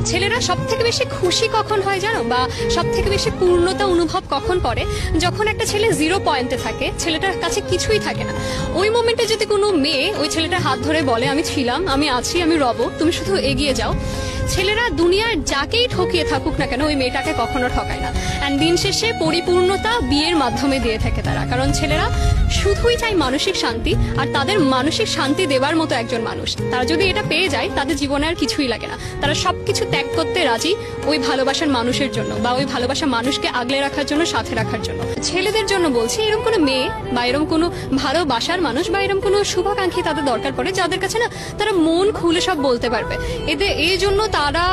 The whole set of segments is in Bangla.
ছেলেরা সব থেকে বেশি খুশি কখন হয় জানো, বা সব থেকে বেশি পূর্ণতা অনুভব কখন করে, যখন একটা ছেলে 0 পয়েন্টে থাকে, ছেলেটার কাছে কিছুই থাকে না। ওই মোমেন্টে যদি কোনো মেয়ে ওই ছেলেটার হাত ধরে বলে আমি ছিলাম, আমি আছি, আমি রব, তুমি শুধু এগিয়ে যাও, ছেলেরা দুনিয়ার যাকেই ঠকিয়ে থাকুক না কেন ওই মেয়েটাকে কখনো ঠকায় না। অ্যান্ড দিন শেষে পরিপূর্ণতা বিয়ের মাধ্যমে দিয়ে থাকে তারা, কারণ ছেলেরা শুধুই চায় মানসিক শান্তি, আর তাদের মানসিক শান্তি দেবার মতো একজন মানুষ। তারা যদি এটা পেয়ে যায় তাদের জীবনে আর কিছুই লাগে না, তারা সবকিছু ত্যাগ করতে রাজি ওই ভালোবাসার মানুষের জন্য, বা ওই ভালোবাসার মানুষকে আগলে রাখার জন্য, সাথে রাখার জন্য। ছেলেদের জন্য বলছি, এরকম কোনো মেয়ে বা এরকম কোনো ভালোবাসার মানুষ বা এরকম কোনো শুভাকাঙ্ক্ষী তাদের দরকার পড়ে, যাদের কাছে না তারা মন খুলে সব বলতে পারবে। এদের এই জন্য তারা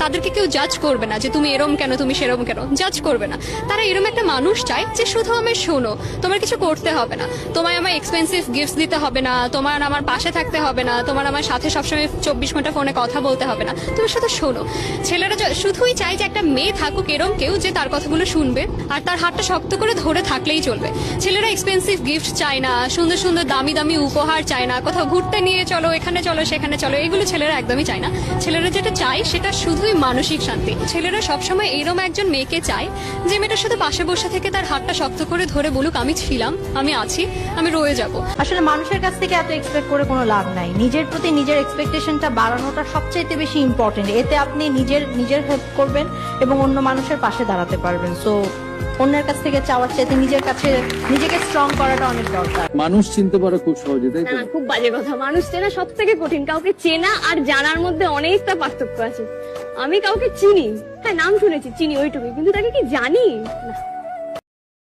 তাদেরকে কেউ জাজ করবে না যে তুমি এরম কেন, তুমি সেরম কেন, জাজ করবে না। তারা এরম একটা মানুষ চায় যে শুধু আমায় শোনো, তোমার কিছু করতে হবে না, তোমায় আমার এক্সপেন্সিভ গিফট দিতে হবে না, তোমার আমার পাশে থাকতে হবে না, তোমার আমার সাথে সবসময় 24 ঘন্টা ফোনে কথা বলতে হবে না, তুমি শুধু শোনো। ছেলেরা শুধুই চায় যে একটা মেয়ে থাকুক এরম কেউ যে তার কথাগুলো শুনবে আর তার হাতটা শক্ত করে ধরে থাকলেই চলবে। ছেলেরা এক্সপেন্সিভ গিফট চায় না, সুন্দর সুন্দর দামি দামি উপহার চায় না, কোথাও ঘুরতে নিয়ে চলো, এখানে চলো, সেখানে চলো, এগুলো ছেলেরা একদমই চায় না। ছেলেরা যেটা চায় সেটা শুধুই মানসিক শান্তি। ছেলেরা সবসময় এরম একজন মেয়েকে চায় যে মেয়েটা শুধু পাশে বসে থেকে তার হাতটা শক্ত করে ধরে বলুক আমি ছিলাম, আমি আছি, আমি রয়ে যাব। আসলে মানুষের কাছ থেকে এত এক্সপেক্ট করে কোনো লাভ নাই। নিজের প্রতি নিজের এক্সপেকটেশনটা বাড়ানোটা সবচাইতে বেশি ইম্পর্টেন্ট। এতে আপনি নিজের হেল্প করবেন এবং অন্য মানুষের পাশে দাঁড়াতে পারবেন। সো অন্যের কাছ থেকে চাওয়ার চাইতে নিজের কাছে নিজেকে স্ট্রং করাটা অনেক দরকার। মানুষ চিনতে পারা খুব সহজে, তাই তো? না, খুব বাজে কথা। মানুষ চেনা সব থেকে কঠিন। কাউকে চেনা আর জানার মধ্যে অনেকটা পার্থক্য আছে। আমি কাউকে চিনি, হ্যাঁ নাম শুনেছি, চিনি ওইটুকুই, কিন্তু তাকে কি জানি না।